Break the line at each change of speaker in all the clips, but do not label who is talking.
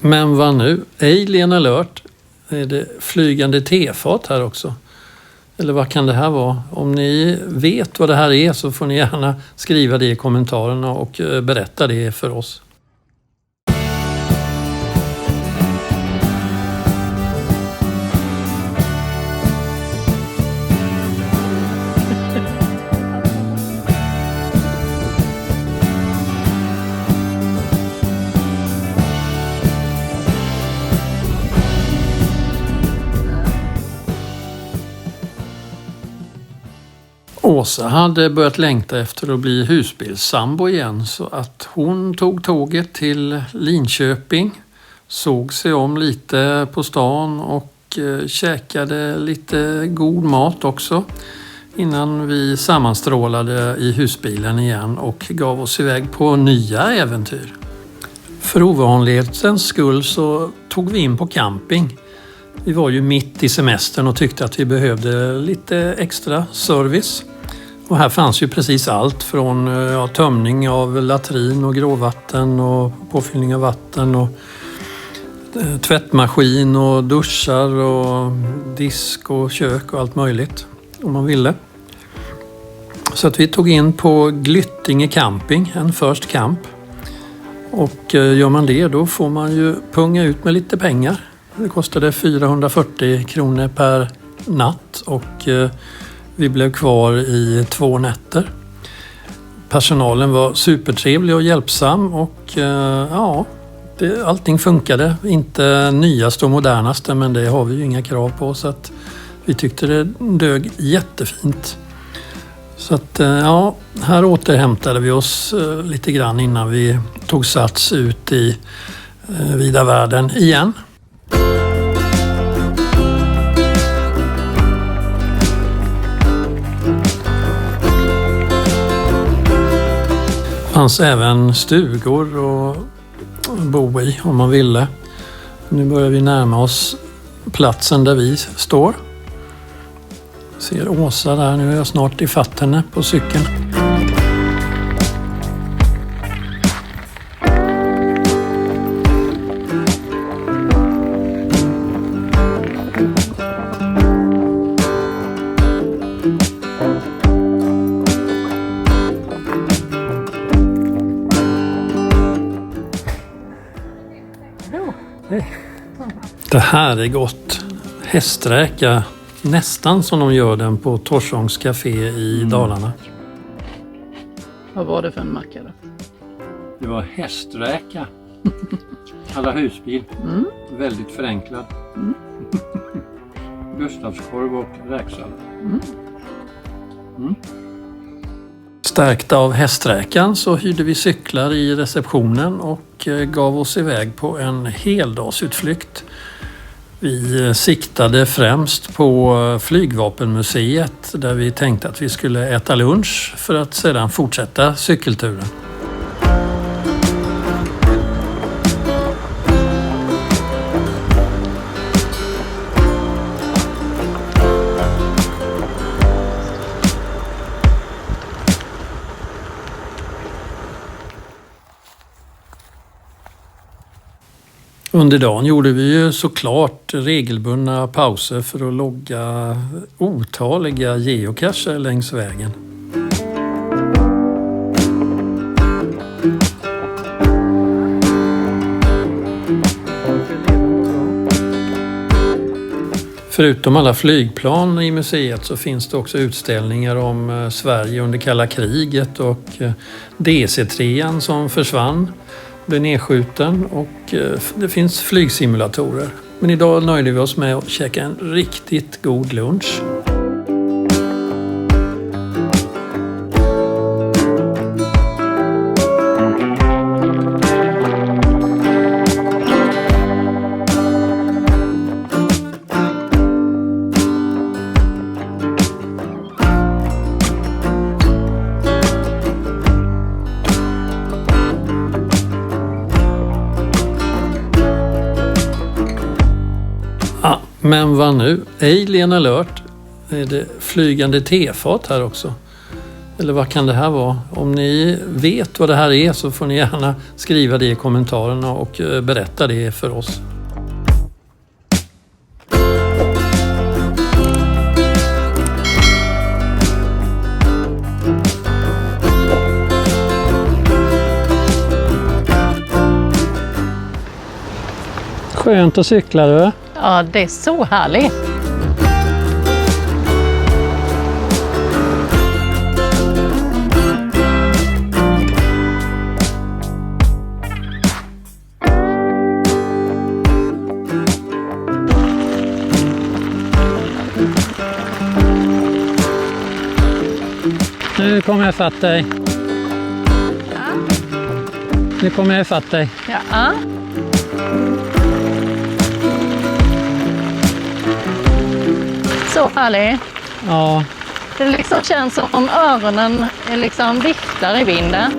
Men vad nu? Alien alert. Är det flygande tefat här också? Eller vad kan det här vara? Om ni vet vad det här är så får ni gärna skriva det i kommentarerna och berätta det för oss. Åsa hade börjat längta efter att bli husbilssambo igen så att hon tog tåget till Linköping, såg sig om lite på stan och käkade lite god mat också innan vi sammanstrålade i husbilen igen och gav oss iväg på nya äventyr. För ovanlighetens skull så tog vi in på camping. Vi var ju mitt i semestern och tyckte att vi behövde lite extra service. Och här fanns ju precis allt från tömning av latrin och gråvatten och påfyllning av vatten och tvättmaskin och duschar och disk och kök och allt möjligt om man ville. Så att vi tog in på Glyttinge camping, en First Camp. Och gör man det då får man ju punga ut med lite pengar. Det kostade 440 kronor per natt och vi blev kvar i 2 nätter. Personalen var supertrevlig och hjälpsam och allting funkade. Inte nyast och modernaste, men det har vi ju inga krav på, så att vi tyckte det dög jättefint. Så att här återhämtade vi oss lite grann innan vi tog sats ut i vida världen igen. Det fanns även stugor att bo i om man ville. Nu börjar vi närma oss platsen där vi står. Ser Åsa där, nu är jag snart i fatt henne på cykeln. Det här är gott. Hästräka, nästan som de gör den på Torsångs café i Dalarna.
Vad var det för en macka då?
Det var hästräka. Alla husbil. Väldigt förenklad. Gustavskorv och räksallad. Stärkta av hästräkan så hyrde vi cyklar i receptionen och gav oss iväg på en heldagsutflykt. Vi siktade främst på Flygvapenmuseet där vi tänkte att vi skulle äta lunch för att sedan fortsätta cykelturen. Under dagen gjorde vi ju såklart regelbundna pauser för att logga otaliga geocacher längs vägen. Förutom alla flygplan i museet så finns det också utställningar om Sverige under kalla kriget och DC-3 som försvann. Blev nedskjuten och det finns flygsimulatorer. Men idag nöjde vi oss med att käka en riktigt god lunch. Men vad nu? Alien alert. Är det flygande tefat här också? Eller vad kan det här vara? Om ni vet vad det här är så får ni gärna skriva det i kommentarerna och berätta det för oss. Skönt att cykla, du.
Ja, det är så härligt.
Nu kommer jag fatt dig. Nu kommer jag fatt dig.
Ja. Så härligt.
Ja.
Det liksom känns som om öronen är liksom viftar i vinden.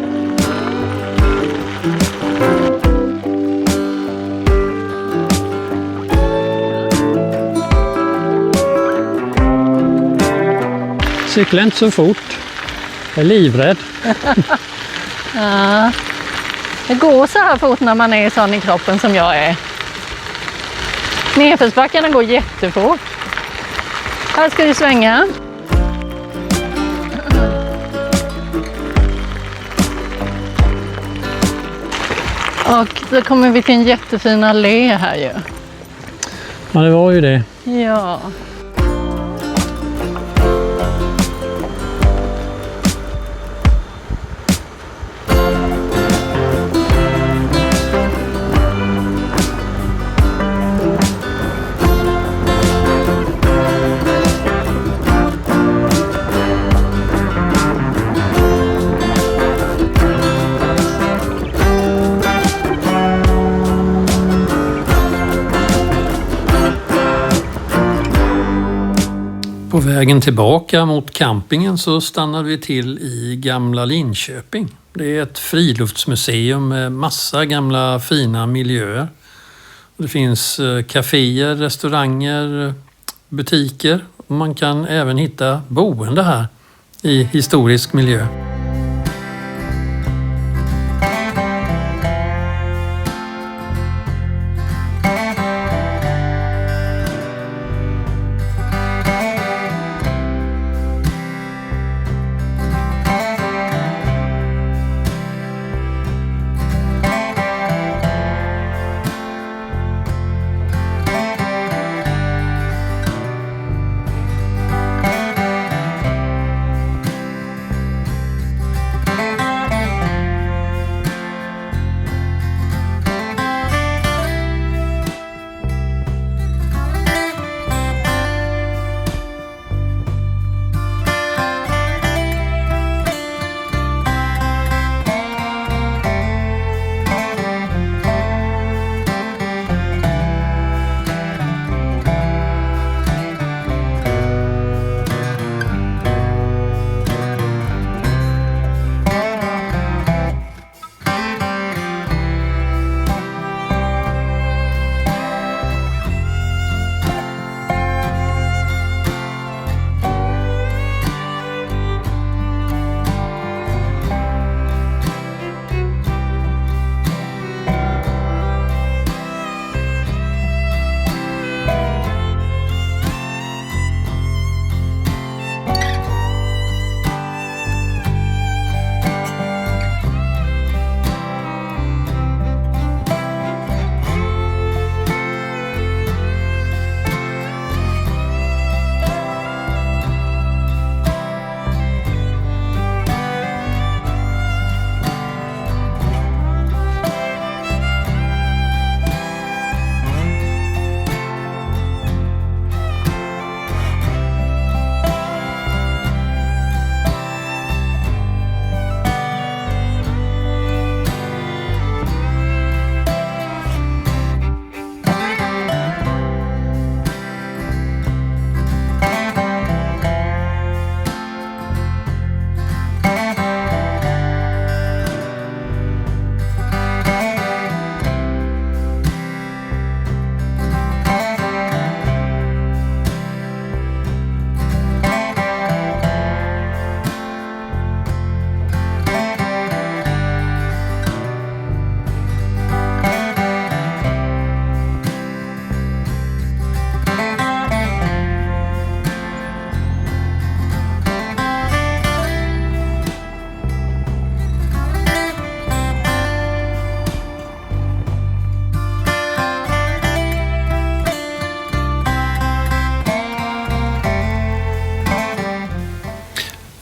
Cykla inte så fort. Jag är livrädd.
Ja. Det går så här fort när man är sån i kroppen som jag är. Nedförsbackarna går jättefort. Här ska vi svänga. Och då kommer vi till en jättefin allé här ju.
Ja, det var ju det.
Ja.
På vägen tillbaka mot campingen så stannade vi till i Gamla Linköping. Det är ett friluftsmuseum med massa gamla fina miljöer. Det finns kaféer, restauranger, butiker och man kan även hitta boende här i historisk miljö.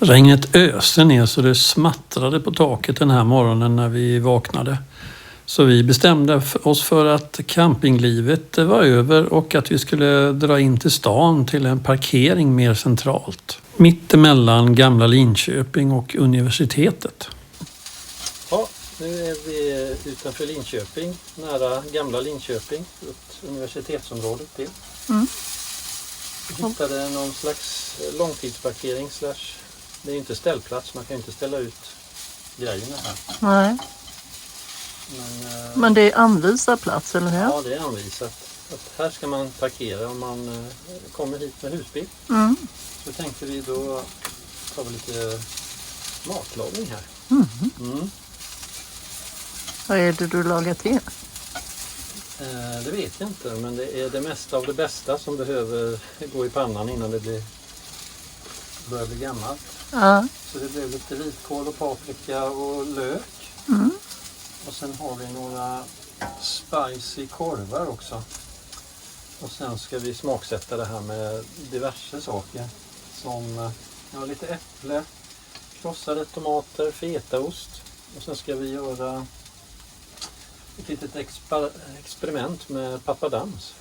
Regnet öste ner så det smattrade på taket den här morgonen när vi vaknade. Så vi bestämde oss för att campinglivet var över och att vi skulle dra in till stan till en parkering mer centralt. Mitt emellan Gamla Linköping och universitetet. Ja, nu är vi utanför Linköping, nära Gamla Linköping, ett universitetsområde till. Vi hittade någon slags långtidsparkering det är ju inte ställplats, man kan inte ställa ut grejerna här.
Nej. Men det är anvisad plats, eller hur?
Ja, det är anvisat. Att här ska man parkera om man kommer hit med husbil. Så tänkte vi då tar vi lite matlagning här.
Vad är det du lagar till?
Det vet jag inte, men det är det mesta av det bästa som behöver gå i pannan innan det börjar bli gammalt.
Ja.
Så det blev lite vitkål och paprika och lök. Och sen har vi några spicy korvar också. Och sen ska vi smaksätta det här med diverse saker. Som lite äpple, krossade tomater, fetaost. Och sen ska vi göra ett litet experiment med papadams.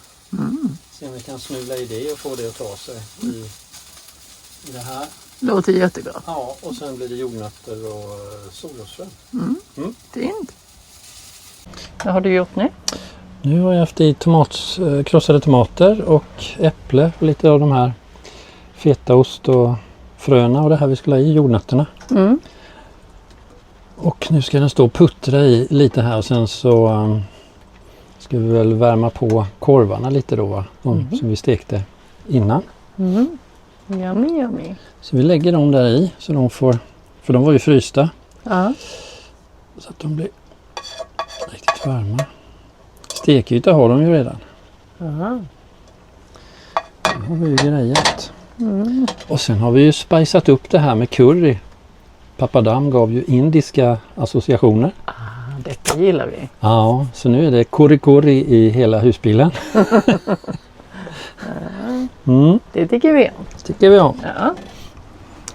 Se om vi kan smula i det och få det att ta sig i det här.
Låter jättegott.
Ja, och sen blir det jordnötter och solrosfrön.
Fint. Vad har du gjort nu?
Nu har jag haft i krossade tomater och äpple och lite av de här fetaost och fröna och det här vi skulle ha i jordnötterna. Och nu ska den stå och puttra i lite här och sen så ska vi väl värma på korvarna lite då, va? Som vi stekte innan.
Yummy.
Så vi lägger dem där i så de får, för de var ju frysta.
Ja.
Så att de blir riktigt varma. Stekyta har de ju redan. Då har vi ju grejat. Och sen har vi ju spicat upp det här med curry. Papadam gav ju indiska associationer.
Detta gillar vi.
Ja, så nu är det curry i hela husbilen.
Det tycker vi om.
Det tycker vi om.
Ja.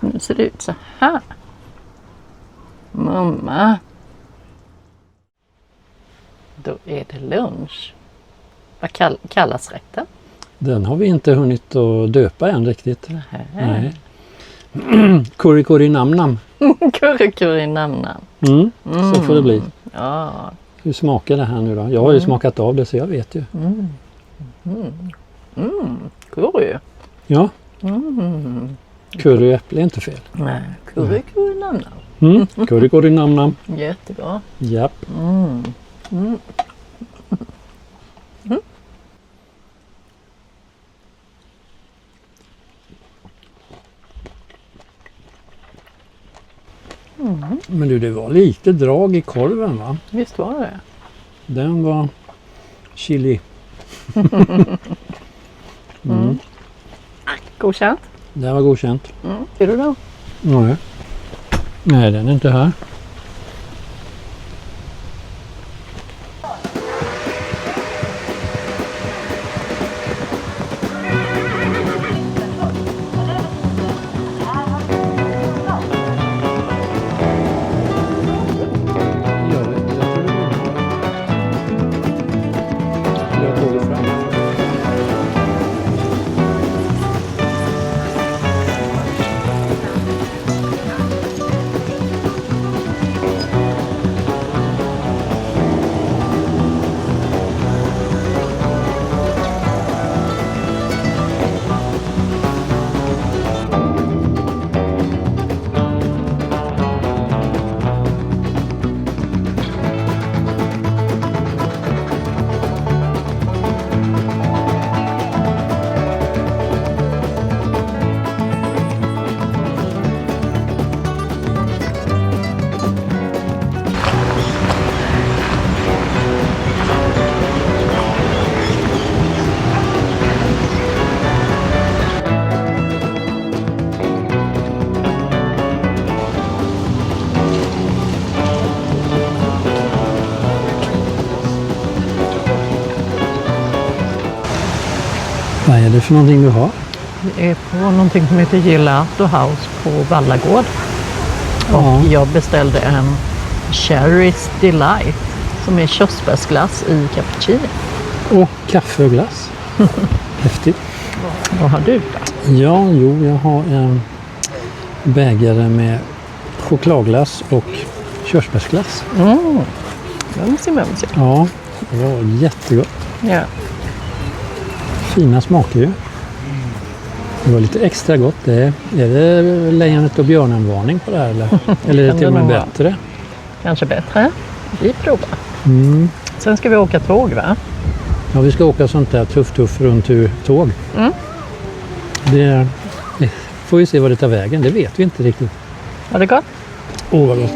Nu ser det ut så här. Mamma. Då är det lunch. Vad kallas rätten?
Den har vi inte hunnit att döpa än riktigt. Nej. Curry namnam.
Curry namnam.
Så får det bli.
Ja.
Hur smakar det här nu då? Jag har ju smakat av det så jag vet ju.
Curry.
Ja. Curry och äpple är inte fel.
Nej, curry namnam.
Curry namnam.
Jättebra.
Japp. Men du, det var lite drag i korven, va?
Visst var det.
Den var chili.
Godkänt.
Den var godkänt.
Ser du då?
Nej, den är inte här. Vad är det för någonting du har?
Vi är på någonting som heter Gelato House på Vallagård.
Ja.
Och jag beställde en Cherry's Delight som är körsbärsglass i cappuccino.
Och kaffe och glass. Häftigt.
Vad har du då?
Ja, jag har en bägare med chokladglass och körsbärsglass.
Mumsig.
Ja, det var jättegott.
Ja.
Fina smaker ju. Det var lite extra gott. Är det lejonet och björnen-varning på det här? Eller är det till och med bättre?
Kanske bättre. Vi provar.
Mm.
Sen ska vi åka tåg, va?
Ja, vi ska åka sånt där tuff runt ur tåg. Det får vi se vad det tar vägen. Det vet vi inte riktigt.
Var det gott?
Vad gott.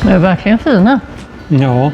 De är verkligen fina.
Ja.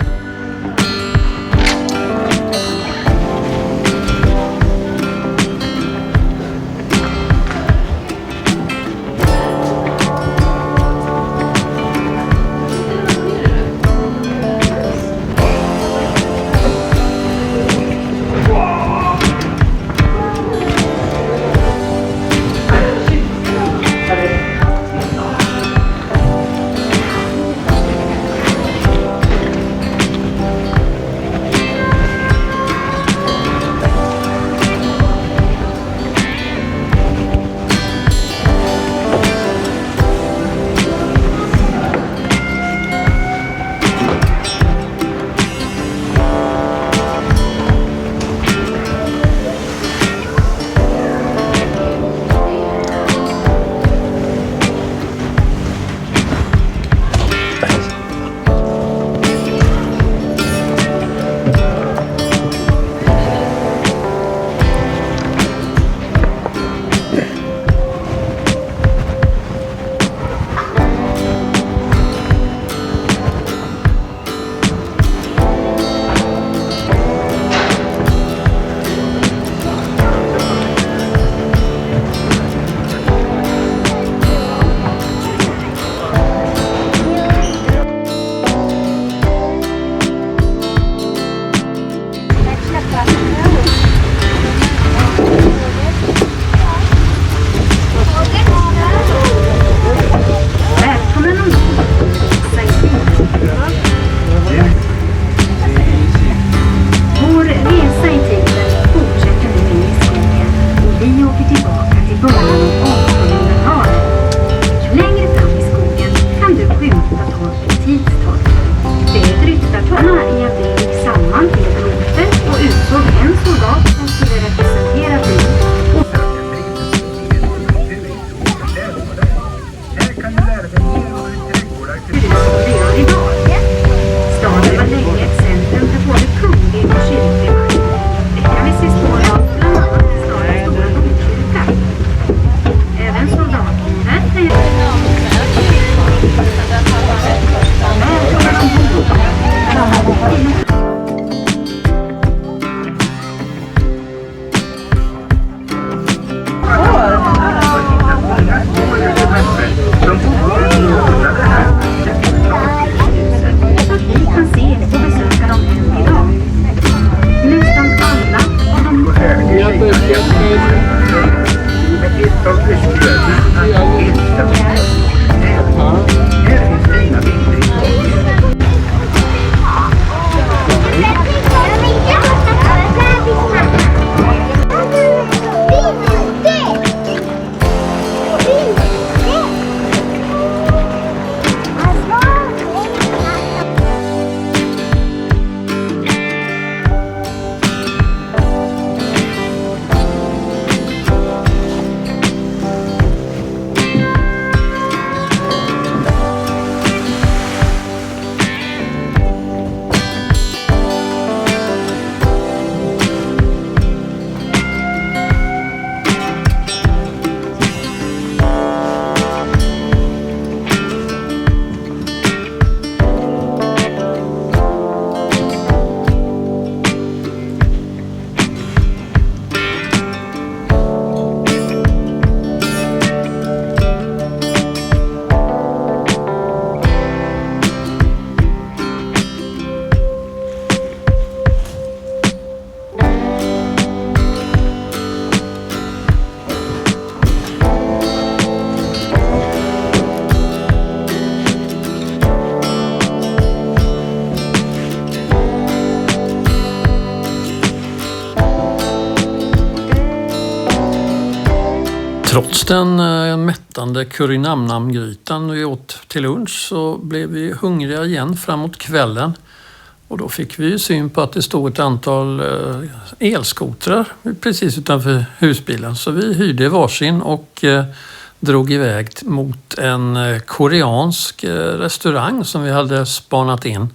Trots den mättande curry-nam-nam-grytan vi åt till lunch så blev vi hungriga igen framåt kvällen. Och då fick vi ju syn på att det stod ett antal elskotrar precis utanför husbilen. Så vi hyrde varsin och drog iväg mot en koreansk restaurang som vi hade spanat in.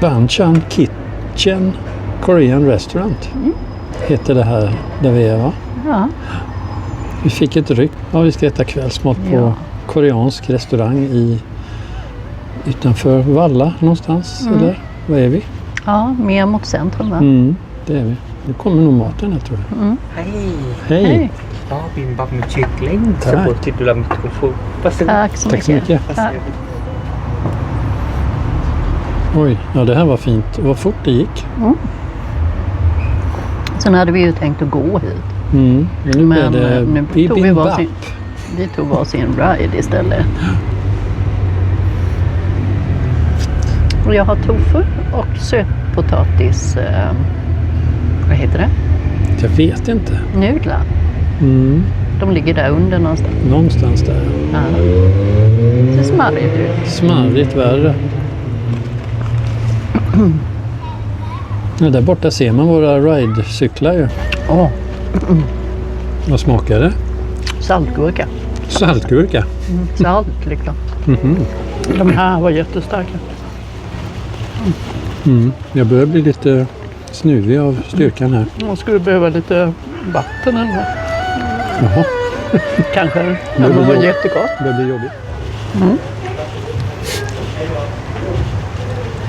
Banchan Kitchen Korean Restaurant heter det här där vi är, va?
Ja.
Vi fick ett ryck. Ja, vi ska äta kvällsmat på koreansk restaurang utanför Valla någonstans. Eller var är vi?
Ja, mer mot centrum, va?
Det är vi. Nu kommer nog maten här, tror jag.
Hej!
Hej!
Ja, bimbap med kyckling.
Tack.
Så till du la mikrofon. Varsågod.
Tack så
Tack så mycket.
Tack.
Oj, ja det här var fint. Vad fort det gick.
Sen hade vi ju tänkt att gå hit.
Men nu blev det
nu tog
bibimbap.
vi tog varsin ride istället. Och jag har tofu och sötpotatis, vad heter det?
Jag vet inte.
Nudlar. De ligger där under någonstans.
Någonstans där.
Ja. Det ser smarrigt ut.
Smarrigt värre. Ja, där borta ser man våra ride-cyklar ju. Vad smakar det?
Saltgurka.
Saltgurka.
Salt liksom. De här var jättestarka.
Jag börjar bli lite snuvig av styrkan här.
Man skulle behöva lite vatten eller något.
Jaha,
Kanske.
Det
Det var
blir
jättegott.
det blir jobbigt.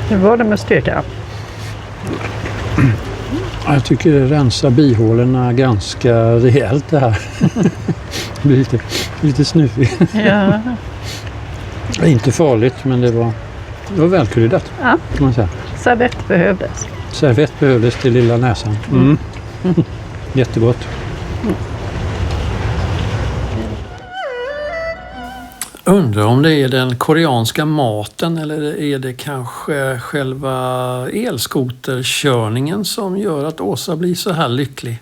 Hur var det med styrka?
Jag tycker det rensar bihålorna ganska rejält det här. Det blir lite snuvig.
Ja.
Det är inte farligt, men det var välkryddat,
Ja.
kan man säga.
Servett behövdes.
Servett behövdes till lilla näsan. Jättegott.
Undrar om det är den koreanska maten eller är det kanske själva elskoterkörningen som gör att Åsa blir så här lycklig?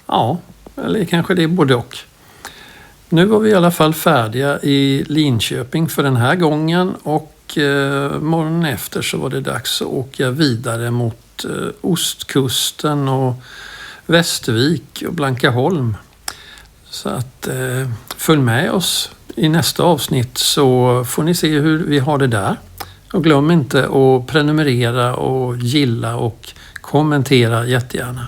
Ja, eller kanske det är både och. Nu var vi i alla fall färdiga i Linköping för den här gången och morgonen efter så var det dags att åka vidare mot ostkusten och Västervik och Blankaholm. Så att följ med oss i nästa avsnitt så får ni se hur vi har det där. Och glöm inte att prenumerera och gilla och kommentera jättegärna.